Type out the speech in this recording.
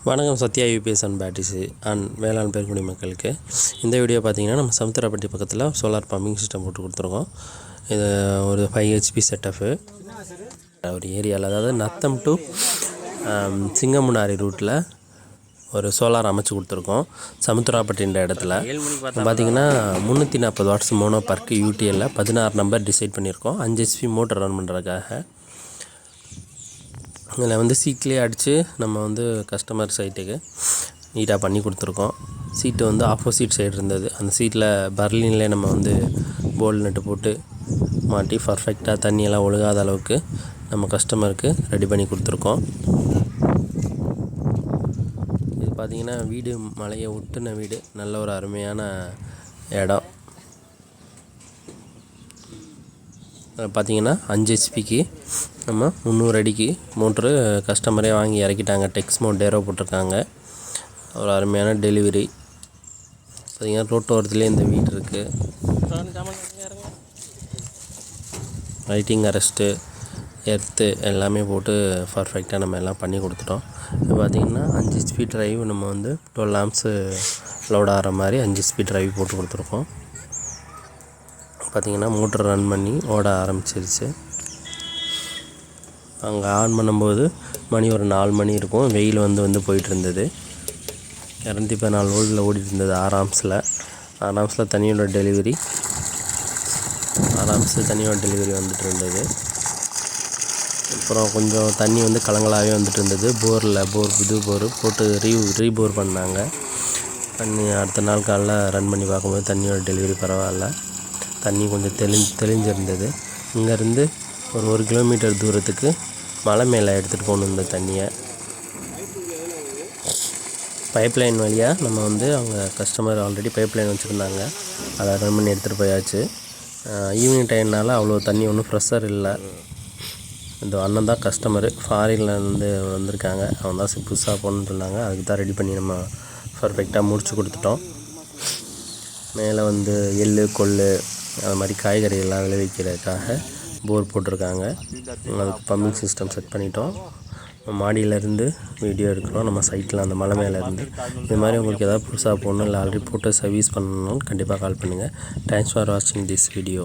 வணக்கம் Sathya UPS and batteries and வேளாண் பெருங்குடி மக்களுக்கு. இந்த வீடியோ பார்த்தீங்கன்னா நம்ம சமுத்திரப்பட்டி பக்கத்தில் சோலார் பம்பிங் சிஸ்டம் போட்டு கொடுத்துருக்கோம். இது ஒரு 5 HP செட்டப்பு ஒரு ஏரியாவில், அதாவது நத்தம் டு சிங்கமுனாரி ரூட்டில் ஒரு சோலார் அமைச்சு கொடுத்துருக்கோம். சமுத்திராப்பட்டின்ற இடத்துல பார்த்திங்கன்னா 340 வாட்ஸ் மோனோ பார்க்கு யூடிஎல்ல 16 நம்பர் டிசைட் பண்ணியிருக்கோம். 5 HP மோட்டர் ரன் பண்ணுறதுக்காக. இதில் சீட்லேயே அடித்து நம்ம கஸ்டமர் சைட்டுக்கு நீட்டாக பண்ணி கொடுத்துருக்கோம். சீட்டு ஆப்போசிட் சைடு இருந்தது. அந்த சீட்டில் பர்லின்லேயே நம்ம போல் நட்டு போட்டு மாட்டி பர்ஃபெக்டாக தண்ணியெல்லாம் ஒழுகாத அளவுக்கு நம்ம கஸ்டமருக்கு ரெடி பண்ணி கொடுத்துருக்கோம். இது பார்த்திங்கன்னா வீடு மலையை ஒட்டுன வீடு, நல்ல ஒரு அருமையான இடம். பார்த்திங்கன்னா 5 HPக்கு நம்ம 300 அடிக்கு மோட்ரு கஸ்டமரே வாங்கி இறக்கிட்டாங்க. டெக்ஸ் மோட்டேரோ போட்டிருக்காங்க. ஒரு அருமையான டெலிவரி. பார்த்திங்கன்னா ரோட்டோரத்துலேயே இந்த வீடு இருக்குது. லைட்டிங் அரெஸ்ட்டு எர்த்து எல்லாமே போட்டு பர்ஃபெக்டாக நம்ம எல்லாம் பண்ணி கொடுத்துட்டோம். இப்போ பார்த்திங்கன்னா 5 HP ட்ரைவ் நம்ம 12 amps லோட் ஆகிற மாதிரி 5 HP ட்ரைவ் போட்டு கொடுத்துருக்கோம். பார்த்திங்கன்னா மோட்டர் ரன் பண்ணி ஓட ஆரம்பிச்சிருச்சு. அங்கே ஆன் பண்ணும்போது மணி ஒரு 4 மணி இருக்கும். வெயில் போயிட்டு இருந்தது. 214 வோல்ட்டில் ஓடிட்டு இருந்தது. 6 ஆம்ஸில் தண்ணியோட டெலிவரி வந்துட்டு இருந்தது. அப்புறம் கொஞ்சம் தண்ணி கலங்களாகவே வந்துட்டு இருந்தது. புது போர் போட்டு ரீபோர் பண்ணாங்க. அடுத்த நாள் காலைல ரன் பண்ணி பார்க்கும்போது தண்ணியோட டெலிவரி பரவாயில்ல. தண்ணி கொஞ்சம் தெளிஞ்சிருந்தது. இங்கேருந்து ஒரு 1 கிலோமீட்டர் தூரத்துக்கு மலை மேலே எடுத்துகிட்டு போகணும். இந்த தண்ணியை பைப்லைன் வழியாக நம்ம அவங்க கஸ்டமர் ஆல்ரெடி பைப்லைன் வச்சுருந்தாங்க, அதை ரன் பண்ணி எடுத்துகிட்டு போயாச்சு. ஈவினிங் டைம்னால அவ்வளோ தண்ணி ஒன்றும் ப்ரெஷர் இல்லை. இந்த அண்ணன் தான் கஸ்டமரு, ஃபாரின்லேருந்து வந்திருக்காங்க. அவன் தான் புதுசாக போகணுன்னு சொன்னாங்க. அதுக்கு தான் ரெடி பண்ணி நம்ம பர்ஃபெக்டாக முடிச்சு கொடுத்துட்டோம். மேலே எள்ளு கொள்ளு அது மாதிரி காய்கறிகள்லாம் விளைவிக்கிறதுக்காக போர் போட்டிருக்காங்க. அதுக்கு பம்பிங் சிஸ்டம் செட் பண்ணிட்டோம். மாடியிலேருந்து வீடியோ எடுக்கிறோம். நம்ம சைட்டில் அந்த மலை மேலேருந்து. இது மாதிரி உங்களுக்கு ஏதாவது புதுசாக போடணும் இல்லை ஆல்ரெடி போட்டு சர்வீஸ் பண்ணணும், கண்டிப்பாக கால் பண்ணுங்கள். தேங்க்ஸ் ஃபார் வாட்சிங் திஸ் வீடியோ.